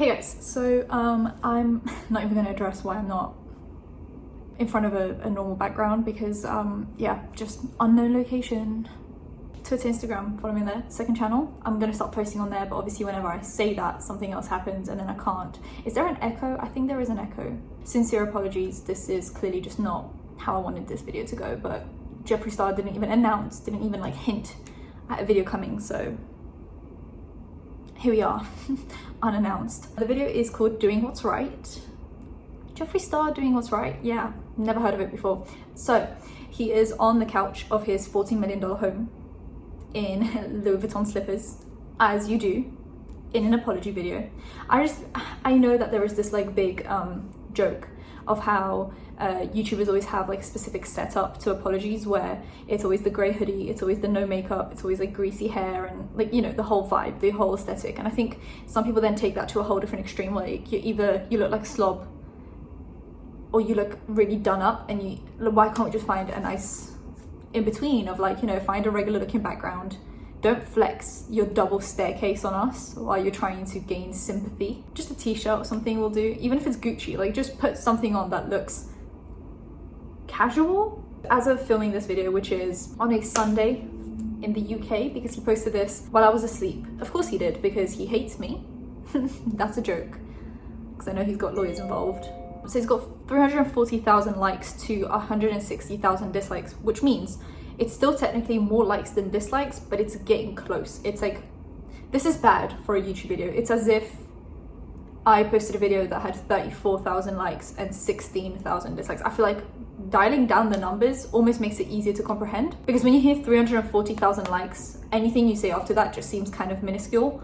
Hey guys, so I'm not even going to address why I'm not in front of a normal background because yeah, just unknown location. Twitter, Instagram, follow me there. Second channel, I'm going to start posting on there, but obviously whenever I say that, something else happens and then I can't. Is there an echo? I think there is an echo. Sincere apologies, this is clearly just not how I wanted this video to go, but Jeffree Star didn't even announce, didn't even like hint at a video coming, so here we are, unannounced. The video is called Doing What's Right. Jeffree Star doing what's right? Yeah, never heard of it before. So he is on the couch of his $14 million home in Louis Vuitton slippers, as you do, in an apology video. I know that there is this like big joke of how YouTubers always have like a specific setup to apologies where it's always the grey hoodie, it's always the no makeup, it's always like greasy hair and like, you know, the whole vibe, the whole aesthetic. And I think some people then take that to a whole different extreme, like you look like a slob or you look really done up, and why can't we just find a nice in between of like, you know, find a regular looking background. Don't flex your double staircase on us while you're trying to gain sympathy. Just a t-shirt or something will do, even if it's Gucci, like just put something on that looks casual. As of filming this video, which is on a Sunday in the UK, because he posted this while I was asleep. Of course he did, because he hates me. That's a joke, because I know he's got lawyers involved. So he's got 340,000 likes to 160,000 dislikes, which means it's still technically more likes than dislikes, but it's getting close. It's like, this is bad for a YouTube video. It's as if I posted a video that had 34,000 likes and 16,000 dislikes. I feel like dialing down the numbers almost makes it easier to comprehend, because when you hear 340,000 likes, anything you say after that just seems kind of minuscule.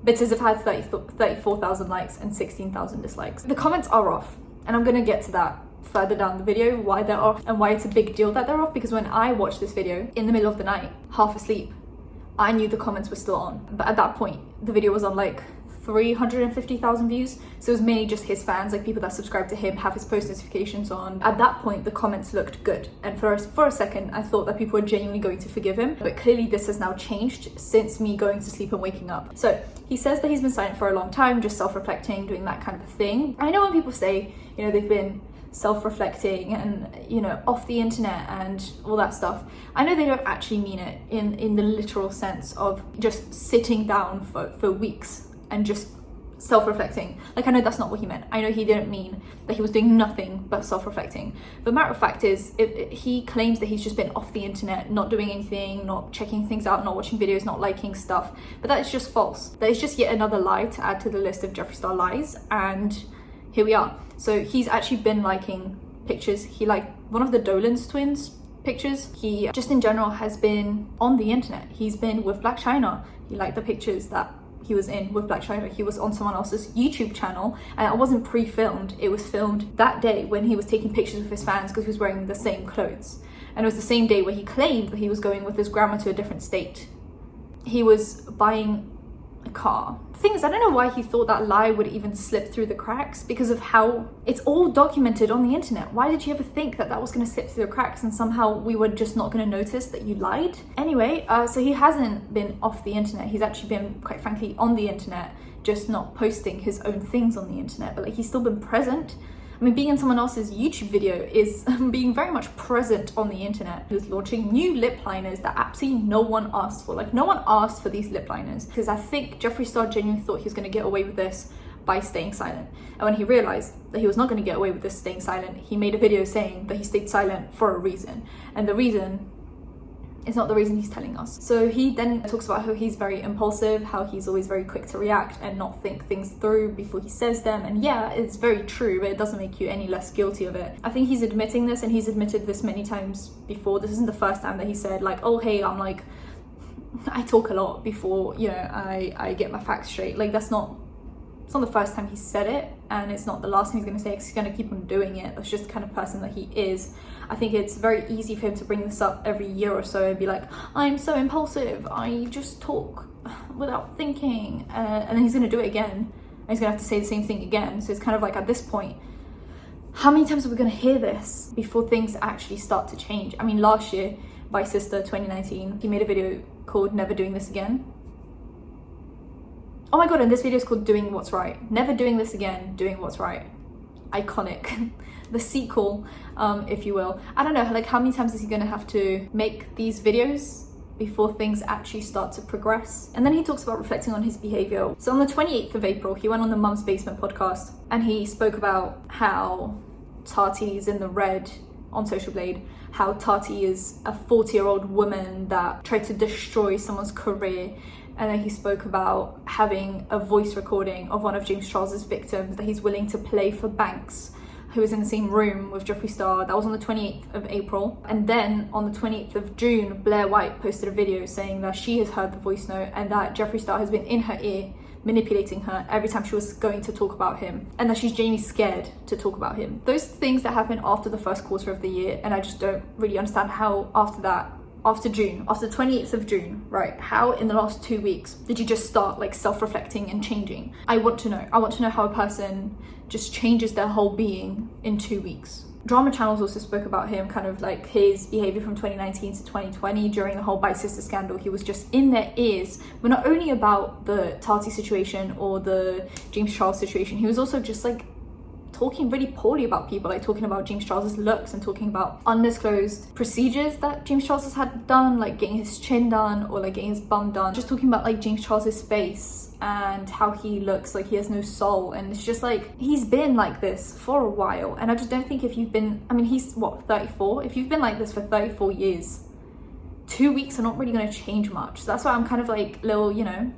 But it's as if I had 34,000 likes and 16,000 dislikes. The comments are off, and I'm gonna get to that further down the video, why they're off and why it's a big deal that they're off, because when I watched this video in the middle of the night, half asleep, I knew the comments were still on. But at that point, the video was on like 350,000 views, so it was mainly just his fans, like people that subscribe to him, have his post notifications on. At that point, the comments looked good, and for a second I thought that people were genuinely going to forgive him, but clearly this has now changed since me going to sleep and waking up. So he says that he's been silent for a long time, just self-reflecting, doing that kind of thing. I know when people say, you know, they've been self-reflecting and, you know, off the internet and all that stuff, I know they don't actually mean it in the literal sense of just sitting down for weeks and just self-reflecting. Like, I know that's not what he meant. I know he didn't mean that he was doing nothing but self-reflecting. The matter of fact is, he claims that he's just been off the internet, not doing anything, not checking things out, not watching videos, not liking stuff. But that is just false. That is just yet another lie to add to the list of Jeffree Star lies. And here we are. So he's actually been liking pictures. He liked one of the Dolan's twins pictures. He just in general has been on the internet. He's been with Black China. He liked the pictures that he was in with Black China. He was on someone else's YouTube channel, and it wasn't pre-filmed. It was filmed that day when he was taking pictures with his fans because he was wearing the same clothes. And it was the same day where he claimed that he was going with his grandma to a different state. He was buying a car. The thing is, I don't know why he thought that lie would even slip through the cracks, because of how it's all documented on the internet. Why did you ever think that that was going to slip through the cracks and somehow we were just not going to notice that you lied? Anyway, so he hasn't been off the internet. He's actually been, quite frankly, on the internet, just not posting his own things on the internet, but like he's still been present. I mean, being in someone else's YouTube video is being very much present on the internet. He was launching new lip liners that absolutely no one asked for. Like, no one asked for these lip liners, because I think Jeffree Star genuinely thought he was going to get away with this by staying silent. And when he realized that he was not going to get away with this staying silent, he made a video saying that he stayed silent for a reason. And the reason is not the reason he's telling us. So he then talks about how he's very impulsive, how he's always very quick to react and not think things through before he says them. And yeah, it's very true, but it doesn't make you any less guilty of it. I think he's admitting this, and he's admitted this many times before. This isn't the first time that he said like, oh hey, I talk a lot before, you know, I get my facts straight. Like, it's not the first time he said it, and it's not the last thing he's going to say, because he's going to keep on doing it. That's just the kind of person that he is. I think it's very easy for him to bring this up every year or so and be like, I'm so impulsive, I just talk without thinking, and then he's going to do it again, and he's going to have to say the same thing again. So it's kind of like, at this point, how many times are we going to hear this before things actually start to change? I mean, last year, Vice Sister 2019, he made a video called Never Doing This Again. Oh my god, and this video is called Doing What's Right. Never doing this again, doing what's right. Iconic. The sequel, if you will. I don't know, like how many times is he gonna have to make these videos before things actually start to progress? And then he talks about reflecting on his behavior. So on the 28th of April, he went on the Mum's Basement podcast and he spoke about how Tati's in the red on Social Blade, how Tati is a 40-year-old woman that tried to destroy someone's career. And then he spoke about having a voice recording of one of James Charles's victims that he's willing to play for Banks, who was in the same room with Jeffree Star. That was on the 28th of April. And then on the 28th of June, Blair White posted a video saying that she has heard the voice note and that Jeffree Star has been in her ear manipulating her every time she was going to talk about him, and that she's genuinely scared to talk about him. Those things that happened after the first quarter of the year, and I just don't really understand how after that, after June, after the 28th of June, right, how in the last 2 weeks did you just start like self-reflecting and changing? I want to know how a person just changes their whole being in 2 weeks. Drama channels also spoke about him, kind of like his behavior from 2019 to 2020 during the whole Bite Sister scandal. He was just in their ears, but not only about the Tati situation or the James Charles situation, he was also just like talking really poorly about people, like talking about James Charles's looks and talking about undisclosed procedures that James Charles has had done, like getting his chin done or like getting his bum done. Just talking about like James Charles's face and how he looks like he has no soul, and it's just like he's been like this for a while. And I just don't think if you've been, I mean, he's what, 34? If you've been like this for 34 years, 2 weeks are not really going to change much. So that's why I'm kind of like little, you know,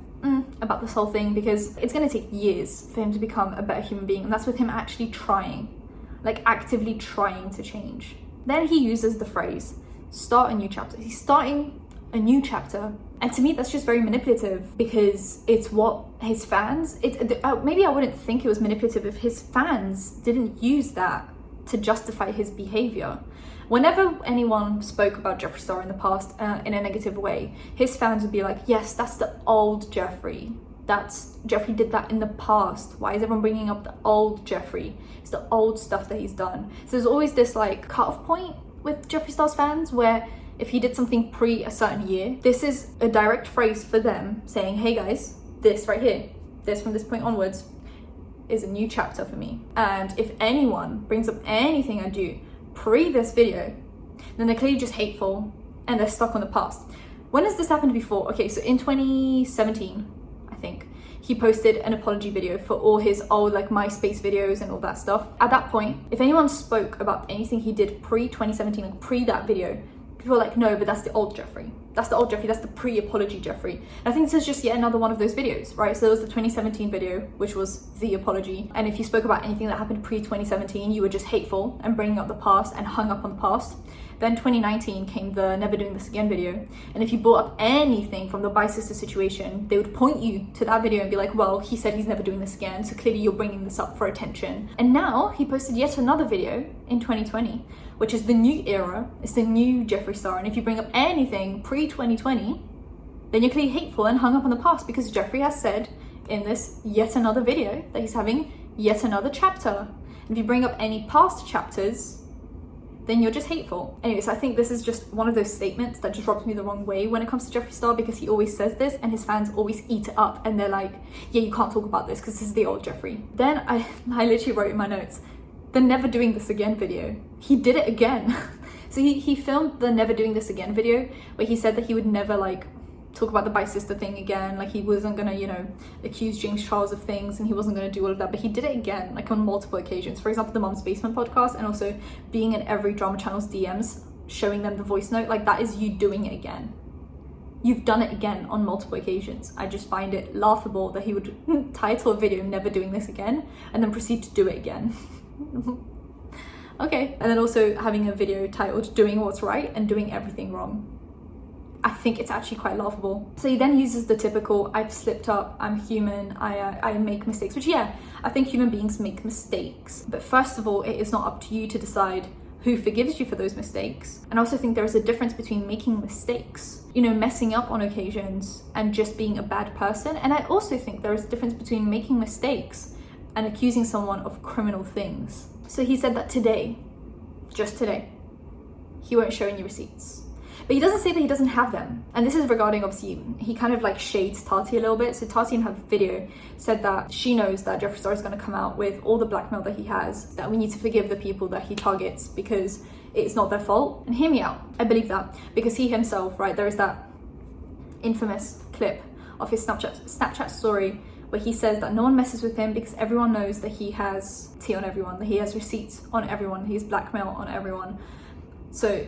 about this whole thing, because it's going to take years for him to become a better human being, and that's with him actually trying, like actively trying to change. Then he uses the phrase start a new chapter. He's starting a new chapter, and to me that's just very manipulative, because it's what his fans, maybe I wouldn't think it was manipulative if his fans didn't use that to justify his behavior. Whenever anyone spoke about Jeffree Star in the past in a negative way, his fans would be like, yes, that's the old Jeffree. Jeffree did that in the past. Why is everyone bringing up the old Jeffree? It's the old stuff that he's done. So there's always this like cut-off point with Jeffree Star's fans where if he did something pre a certain year, this is a direct phrase for them saying, hey guys, this right here, this from this point onwards is a new chapter for me. And if anyone brings up anything I do pre this video, then they're clearly just hateful and they're stuck on the past. When has this happened before? Okay, so in 2017, I think, he posted an apology video for all his old like MySpace videos and all that stuff. At that point, if anyone spoke about anything he did pre-2017, like pre that video, people were like, no, but that's the old Jeffree. That's the old Jeffree, that's the pre-apology Jeffree. And I think this is just yet another one of those videos, right? So there was the 2017 video, which was the apology. And if you spoke about anything that happened pre-2017, you were just hateful and bringing up the past and hung up on the past. Then 2019 came the Never Doing This Again video. And if you brought up anything from the Bite Sister situation, they would point you to that video and be like, well, he said he's never doing this again, so clearly you're bringing this up for attention. And now he posted yet another video in 2020, which is the new era, it's the new Jeffree Star. And if you bring up anything pre-2020, then you're clearly hateful and hung up on the past, because Jeffree has said in this yet another video that he's having yet another chapter. And if you bring up any past chapters, then you're just hateful. Anyways, I think this is just one of those statements that just rubs me the wrong way when it comes to Jeffree Star, because he always says this and his fans always eat it up and they're like, yeah, you can't talk about this because this is the old Jeffree. Then I literally wrote in my notes, the Never Doing This Again video. He did it again. So he filmed the Never Doing This Again video where he said that he would never like talk about the Bite Sister thing again, like he wasn't gonna, you know, accuse James Charles of things and he wasn't gonna do all of that, but he did it again, like on multiple occasions. For example, the Mum's Basement podcast, and also being in every drama channel's DMs, showing them the voice note. Like that is you doing it again. You've done it again on multiple occasions. I just find it laughable that he would title a video Never Doing This Again and then proceed to do it again. Okay, and then also having a video titled Doing What's Right and Doing Everything Wrong. I think it's actually quite laughable. So he then uses the typical, I've slipped up, I'm human, I make mistakes, which yeah, I think human beings make mistakes. But first of all, it is not up to you to decide who forgives you for those mistakes. And I also think there is a difference between making mistakes, you know, messing up on occasions and just being a bad person. And I also think there is a difference between making mistakes and accusing someone of criminal things. So he said that today, just today, he won't show any receipts. but he doesn't say that he doesn't have them. And this is regarding, obviously, he kind of like shades Tati a little bit. So Tati in her video said that she knows that Jeffree Star is going to come out with all the blackmail that he has, that we need to forgive the people that he targets because it's not their fault. And hear me out, I believe that, because he himself, right, there is that infamous clip of his Snapchat story where he says that no one messes with him because everyone knows that he has tea on everyone, that he has receipts on everyone, he has blackmail on everyone. So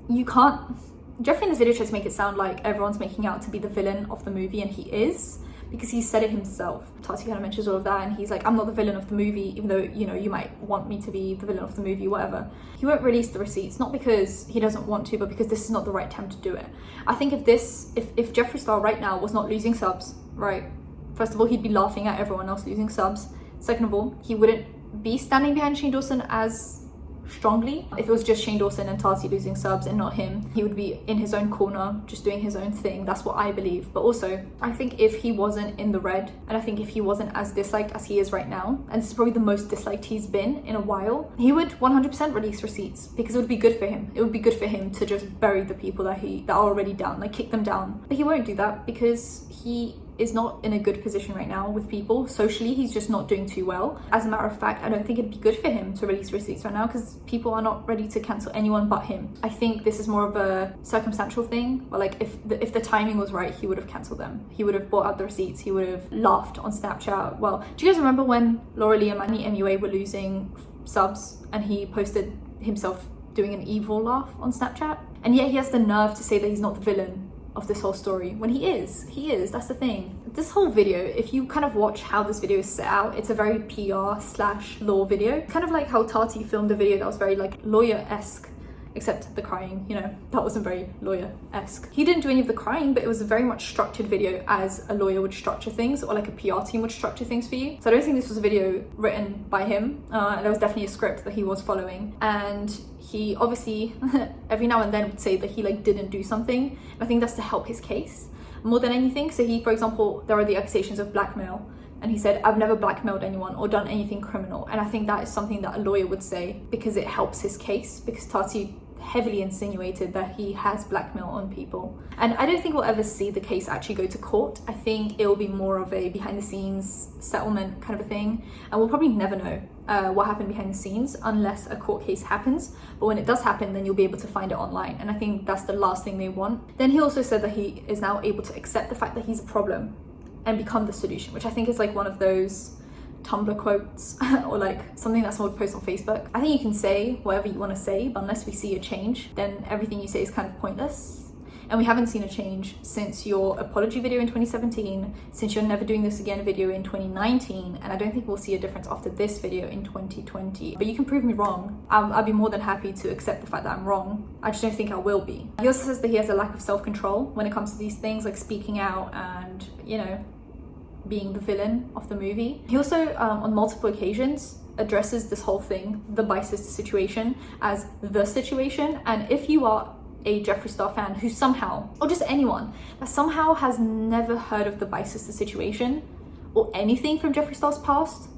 you can't, Jeffree in this video tries to make it sound like everyone's making out to be the villain of the movie, and he is, because he said it himself. Tati kind of mentions all of that, and he's like, I'm not the villain of the movie, even though, you know, you might want me to be the villain of the movie, whatever. He won't release the receipts, not because he doesn't want to, but because this is not the right time to do it. I think if Jeffree Star right now was not losing subs, right, first of all, he'd be laughing at everyone else losing subs. Second of all, he wouldn't be standing behind Shane Dawson as strongly. If it was just Shane Dawson and Tati losing subs and not him, he would be in his own corner, just doing his own thing. That's what I believe. But also, I think if he wasn't in the red, and I think if he wasn't as disliked as he is right now, and this is probably the most disliked he's been in a while, he would 100% release receipts, because it would be good for him. It would be good for him to just bury the people that are already down, like kick them down. But he won't do that because he is not in a good position right now with people. Socially, he's just not doing too well. As a matter of fact, I don't think it'd be good for him to release receipts right now because people are not ready to cancel anyone but him. I think this is more of a circumstantial thing, where like if the timing was right, he would have cancelled them. He would have bought out the receipts. He would have laughed on Snapchat. Well, do you guys remember when Laura Lee and Manny MUA were losing subs and he posted himself doing an evil laugh on Snapchat? And yet he has the nerve to say that he's not the villain of this whole story, when he is, that's the thing. This whole video, if you kind of watch how this video is set out, it's a very PR/law video, kind of like how Tati filmed a video that was very like lawyer-esque, except the crying, you know, that wasn't very lawyer-esque. He didn't do any of the crying, but it was a very much structured video as a lawyer would structure things, or like a PR team would structure things for you. So I don't think this was a video written by him. There was definitely a script that he was following, and he obviously every now and then would say that he like didn't do something. And I think that's to help his case more than anything. So he, for example, there are the accusations of blackmail, and he said, I've never blackmailed anyone or done anything criminal. And I think that is something that a lawyer would say because it helps his case, because Tati heavily insinuated that he has blackmail on people. And I don't think we'll ever see the case actually go to court. I think it will be more of a behind the scenes settlement kind of a thing, and we'll probably never know what happened behind the scenes unless a court case happens. But when it does happen, then you'll be able to find it online, and I think that's the last thing they want. Then he also said that he is now able to accept the fact that he's a problem and become the solution, which I think is like one of those Tumblr quotes or like something that someone would post on Facebook. I think you can say whatever you want to say, but unless we see a change, then everything you say is kind of pointless. And we haven't seen a change since your apology video in 2017, since your never doing this again video in 2019, and I don't think we'll see a difference after this video in 2020. But you can prove me wrong. I'll be more than happy to accept the fact that I'm wrong. I just don't think I will be. He also says that he has a lack of self-control when it comes to these things, like speaking out and, you know, being the villain of the movie. He also, on multiple occasions, addresses this whole thing, the biased situation, as the situation. And if you are a Jeffree Star fan who somehow, or just anyone, that somehow has never heard of the biased situation or anything from Jeffree Star's past,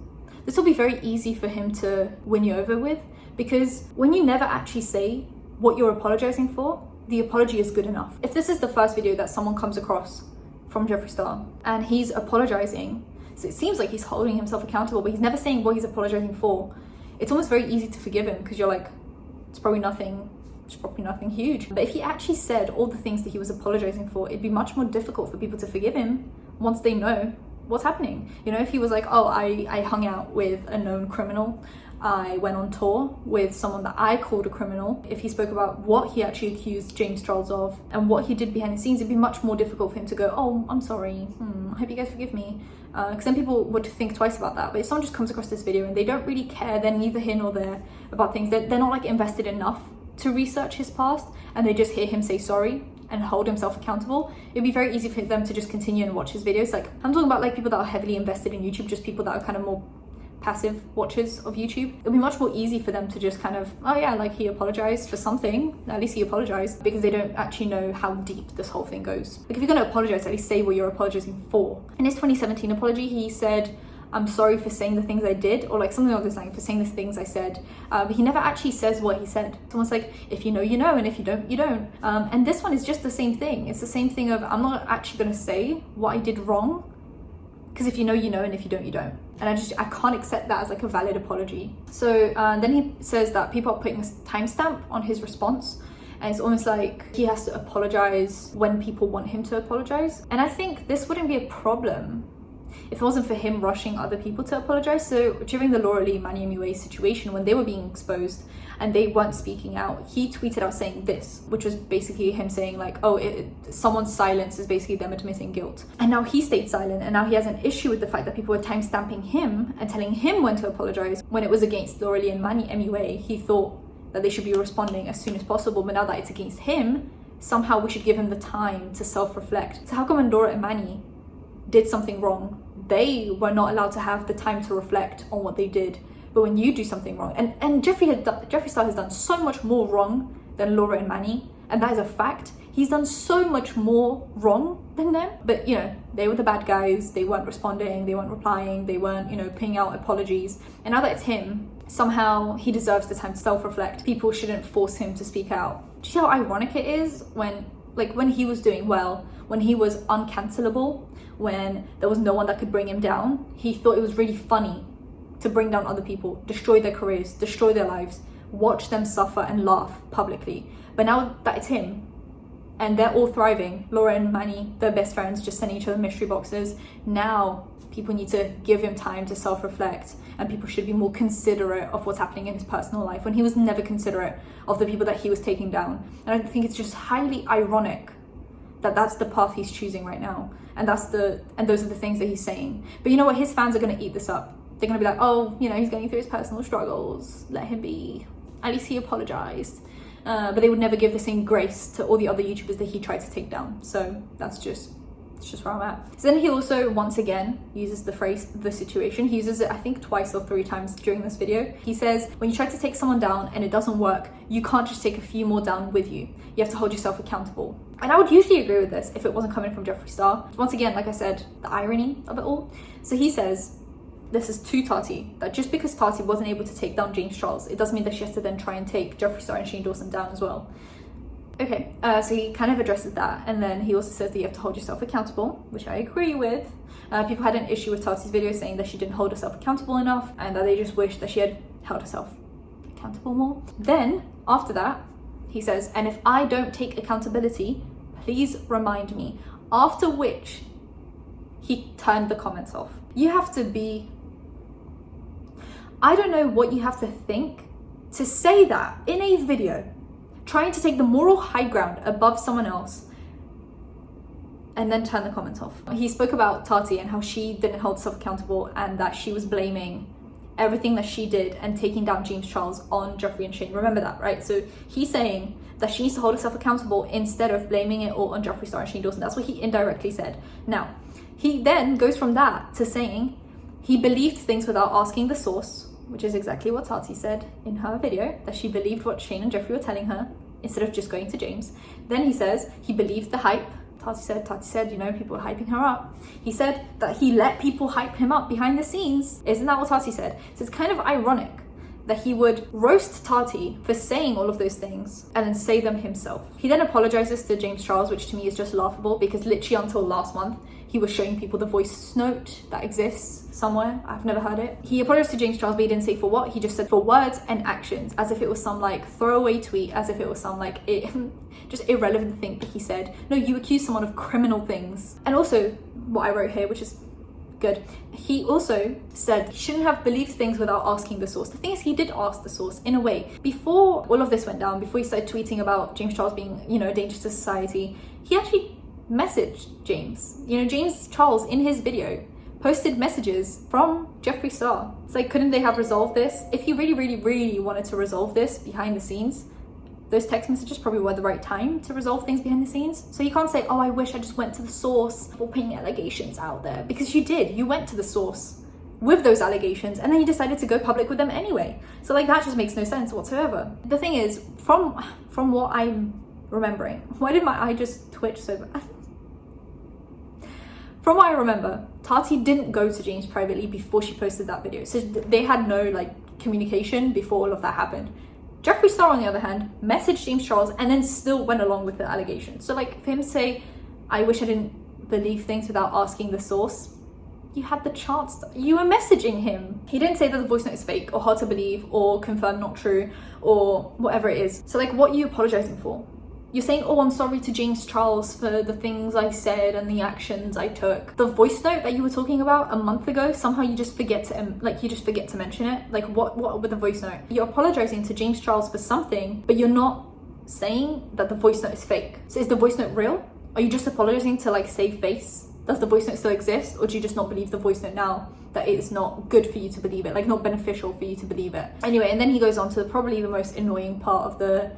this will be very easy for him to win you over with, because when you never actually say what you're apologizing for, the apology is good enough. If this is the first video that someone comes across from Jeffree Star and he's apologizing, so it seems like he's holding himself accountable, but he's never saying what he's apologizing for, it's almost very easy to forgive him, because you're like, it's probably nothing huge. But if he actually said all the things that he was apologizing for, it'd be much more difficult for people to forgive him once they know what's happening. You know, if he was like, oh, I hung out with a known criminal, I went on tour with someone that I called a criminal. If he spoke about what he actually accused James Charles of and what he did behind the scenes, it'd be much more difficult for him to go, oh, I'm sorry, I hope you guys forgive me. Because then people would think twice about that. But if someone just comes across this video and they don't really care, they're neither here nor there about things, they're not like invested enough to research his past, and they just hear him say sorry and hold himself accountable, it'd be very easy for them to just continue and watch his videos. Like, I'm talking about like people that are heavily invested in YouTube, just people that are kind of more passive watchers of YouTube. It'll be much more easy for them to just kind of, oh yeah, like he apologized for something, at least he apologized, because they don't actually know how deep this whole thing goes. Like, if you're going to apologize, at least say what you're apologizing for. In his 2017 apology, he said, I'm sorry for saying the things I did, or like something along those lines, for saying the things I said. But he never actually says what he said. Someone's like, if you know, you know, and if you don't, you don't. And this one is just the same thing. It's the same thing of, I'm not actually going to say what I did wrong, because if you know, you know, and if you don't, you don't. And I can't accept that as like a valid apology. So then he says that people are putting a timestamp on his response, and it's almost like he has to apologize when people want him to apologize. And I think this wouldn't be a problem if it wasn't for him rushing other people to apologize. So during the Laura Lee Manny MUA situation, when they were being exposed and they weren't speaking out, he tweeted out saying this, which was basically him saying like, oh, someone's silence is basically them admitting guilt. And now he stayed silent, and now he has an issue with the fact that people were timestamping him and telling him when to apologize. When it was against Laura Lee and Manny MUA, he thought that they should be responding as soon as possible, but now that it's against him, somehow we should give him the time to self-reflect. So how come when Laura and Manny did something wrong, they were not allowed to have the time to reflect on what they did? But when you do something wrong, and Jeffree Star has done so much more wrong than Laura and Manny, and that is a fact. He's done so much more wrong than them. But you know, they were the bad guys. They weren't responding, they weren't replying, they weren't, you know, putting out apologies. And now that it's him, somehow he deserves the time to self-reflect. People shouldn't force him to speak out. Do you see how ironic it is when he was doing well, when he was uncancelable, when there was no one that could bring him down, he thought it was really funny to bring down other people, destroy their careers, destroy their lives, watch them suffer and laugh publicly. But now that it's him and they're all thriving, Laura and Manny, they're best friends, just sending each other mystery boxes, now people need to give him time to self-reflect, and people should be more considerate of what's happening in his personal life, when he was never considerate of the people that he was taking down. And I think it's just highly ironic that that's the path he's choosing right now, and those are the things that he's saying. But you know what, his fans are going to eat this up. They're going to be like, oh, you know, he's going through his personal struggles, let him be, at least he apologized. But they would never give the same grace to all the other YouTubers that he tried to take down. So that's just where I'm at. So then he also once again uses the phrase "the situation." He uses it, I think, twice or 3 times during this video. He says, when you try to take someone down and it doesn't work, you can't just take a few more down with you. You have to hold yourself accountable. And I would usually agree with this if it wasn't coming from Jeffree Star. Once again, like I said, the irony of it all. So he says, this is to Tati, that just because Tati wasn't able to take down James Charles, it doesn't mean that she has to then try and take Jeffree Star and Shane Dawson down as well. Okay, so he kind of addresses that, and then he also says that you have to hold yourself accountable, which I agree with. People had an issue with Tati's video saying that she didn't hold herself accountable enough, and that they just wish that she had held herself accountable more. Then, after that, he says, and if I don't take accountability, please remind me. After which, he turned the comments off. You have to be... I don't know what you have to think to say that in a video, trying to take the moral high ground above someone else, and then turn the comments off. He spoke about Tati and how she didn't hold herself accountable, and that she was blaming everything that she did and taking down James Charles on Jeffree and Shane. Remember that, right? So he's saying that she needs to hold herself accountable instead of blaming it all on Jeffree Star and Shane Dawson. That's what he indirectly said. Now, he then goes from that to saying he believed things without asking the source, which is exactly what Tati said in her video, that she believed what Shane and Jeffree were telling her instead of just going to James. Then he says he believed the hype. Tati said, you know, people were hyping her up. He said that he let people hype him up behind the scenes. Isn't that what Tati said? So it's kind of ironic that he would roast Tati for saying all of those things and then say them himself. He then apologizes to James Charles, which to me is just laughable, because literally until last month, he was showing people the voice note that exists somewhere. I've never heard it. He apologized to James Charles, but he didn't say for what. He just said for words and actions, as if it was some like throwaway tweet, as if it was some like just irrelevant thing that he said. No, you accuse someone of criminal things. And also what I wrote here, which is good, he also said he shouldn't have believed things without asking the source. The thing is, he did ask the source in a way. Before all of this went down, before he started tweeting about James Charles being, you know, a danger to society, he actually messaged James. You know, James Charles in his video posted messages from Jeffree Star. It's like, couldn't they have resolved this? If he really wanted to resolve this behind the scenes, those text messages probably were the right time to resolve things behind the scenes. So you can't say, oh, I wish I just went to the source for putting allegations out there, because you did. You went to the source with those allegations, and then you decided to go public with them anyway. So like, that just makes no sense whatsoever. The thing is, from what I'm remembering, why did my eye just twitch so bad? From what I remember, Tati didn't go to James privately before she posted that video. So they had no like communication before all of that happened. Jeffree Star, on the other hand, messaged James Charles and then still went along with the allegation. So like for him to say, I wish I didn't believe things without asking the source, you had the chance, you were messaging him. He didn't say that the voice note is fake or hard to believe or confirmed not true or whatever it is. So like, what are you apologizing for? You're saying, oh, I'm sorry to James Charles for the things I said and the actions I took. The voice note that you were talking about a month ago, somehow you just forget to mention it. Like what with the voice note? You're apologizing to James Charles for something, but you're not saying that the voice note is fake. So is the voice note real? Are you just apologizing to like save face? Does the voice note still exist? Or do you just not believe the voice note now that it's not good for you to believe it, like not beneficial for you to believe it? Anyway, and then he goes on to probably the most annoying part of the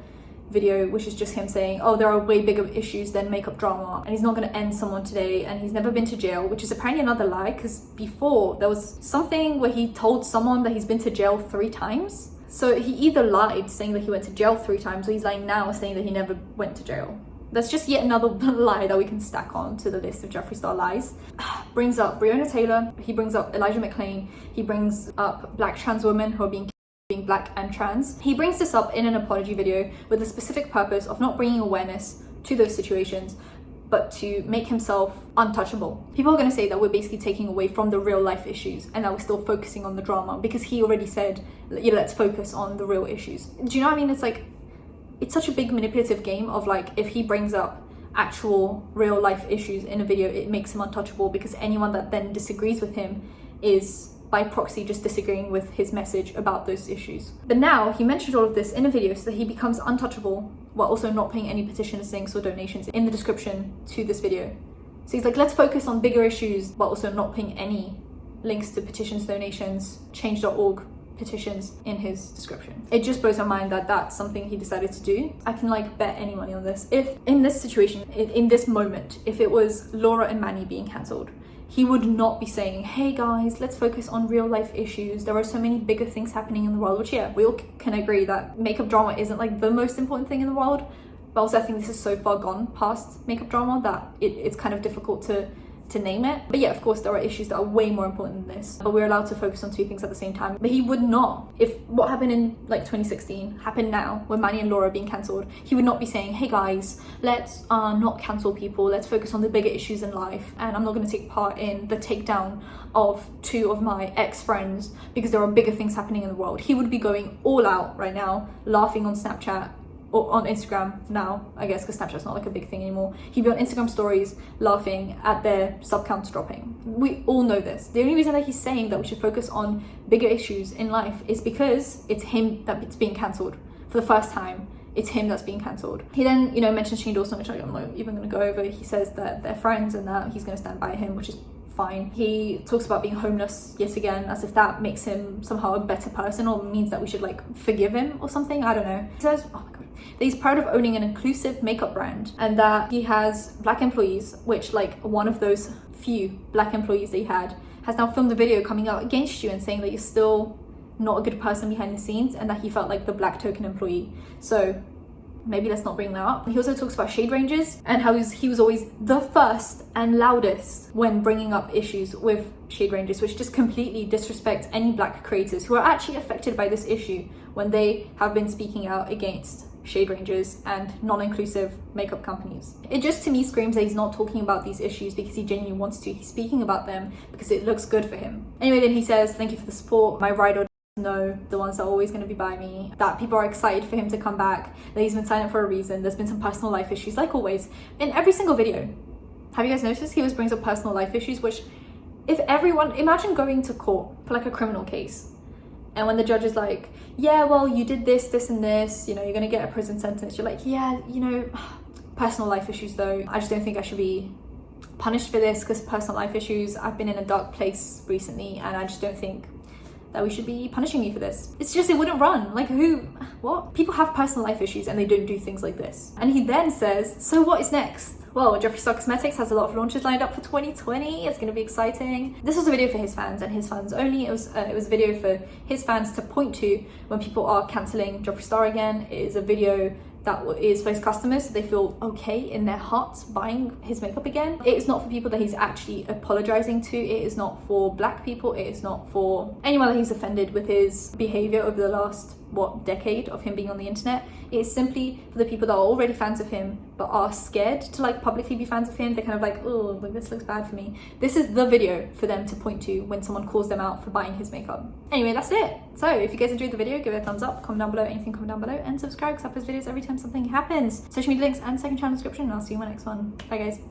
video, which is just him saying, oh, there are way bigger issues than makeup drama, and he's not going to end someone today, and he's never been to jail, which is apparently another lie, because before there was something where he told someone that he's been to jail 3 times. So he either lied saying that he went to jail 3 times, or he's lying now saying that he never went to jail. That's just yet another lie that we can stack on to the list of Jeffree Star lies. Brings up Breonna Taylor, he brings up Elijah McClain, he brings up black trans women who are being black and trans. He brings this up in an apology video with the specific purpose of not bringing awareness to those situations, but to make himself untouchable. People are going to say that we're basically taking away from the real life issues and that we're still focusing on the drama, because he already said, yeah, let's focus on the real issues. Do you know what I mean? It's like, it's such a big manipulative game of like, if he brings up actual real life issues in a video, it makes him untouchable, because anyone that then disagrees with him is by proxy just disagreeing with his message about those issues. But now he mentioned all of this in a video so that he becomes untouchable, while also not putting any petitions, links or donations in the description to this video. So he's like, let's focus on bigger issues, while also not putting any links to petitions, donations, change.org petitions in his description. It just blows my mind that that's something he decided to do. I can like bet any money on this. If in this situation, in this moment, if it was Laura and Manny being cancelled, he would not be saying, hey guys, let's focus on real life issues. There are so many bigger things happening in the world, which yeah, we all can agree that makeup drama isn't like the most important thing in the world. But also I think this is so far gone past makeup drama that it's kind of difficult to name it. But yeah, of course there are issues that are way more important than this, but we're allowed to focus on 2 things at the same time. But he would not, if what happened in like 2016 happened now with Manny and Laura being cancelled, he would not be saying, hey guys, let's not cancel people, let's focus on the bigger issues in life, and I'm not going to take part in the takedown of 2 of my ex-friends because there are bigger things happening in the world. He would be going all out right now, laughing on Snapchat, or on Instagram now, I guess, because Snapchat's not like a big thing anymore. He'd be on Instagram stories laughing at their sub counts dropping. We all know this. The only reason that he's saying that we should focus on bigger issues in life is because it's him that's being cancelled for the first time. It's him that's being cancelled. He then, you know, mentions Shane Dawson, which I'm not even going to go over. He says that they're friends and that he's going to stand by him, which is fine. He talks about being homeless yet again, as if that makes him somehow a better person or means that we should like forgive him or something. I don't know. He says, oh my god, that he's proud of owning an inclusive makeup brand and that he has black employees, which like one of those few black employees that he had has now filmed a video coming out against you and saying that you're still not a good person behind the scenes and that he felt like the black token employee. So maybe let's not bring that up. He also talks about shade ranges and how he was always the first and loudest when bringing up issues with shade ranges, which just completely disrespects any black creators who are actually affected by this issue when they have been speaking out against shade ranges and non-inclusive makeup companies. It just to me screams that he's not talking about these issues because he genuinely wants to. He's speaking about them because it looks good for him. Anyway, then he says, thank you for the support. My ride or know, the ones that are always going to be by me, that people are excited for him to come back, that he's been silent for a reason. There's been some personal life issues, like always in every single video. Have you guys noticed he always brings up personal life issues? Which if everyone, imagine going to court for like a criminal case, and when the judge is like, yeah, well, you did this, this and this, you know, you're gonna get a prison sentence, you're like, yeah, you know, personal life issues though, I just don't think I should be punished for this because personal life issues, I've been in a dark place recently and I just don't think that we should be punishing you for this. It's just, it wouldn't run. Like what? People have personal life issues and they don't do things like this. And he then says, so what is next? Well, Jeffree Star Cosmetics has a lot of launches lined up for 2020. It's going to be exciting. This was a video for his fans and his fans only. It was a video for his fans to point to when people are cancelling Jeffree Star again. It is a video that is for his customers, so they feel okay in their hearts buying his makeup again. It is not for people that he's actually apologizing to. It is not for black people. It is not for anyone that he's offended with his behavior over the last decade of him being on the internet. It is simply for the people that are already fans of him but are scared to like publicly be fans of him. They're kind of like, oh, like, this looks bad for me. This is the video for them to point to when someone calls them out for buying his makeup. Anyway, that's it. So if you guys enjoyed the video, give it a thumbs up, comment down below anything, comment down below, and subscribe because I post videos every time something happens. Social media links and second channel description, and I'll see you in my next one. Bye guys.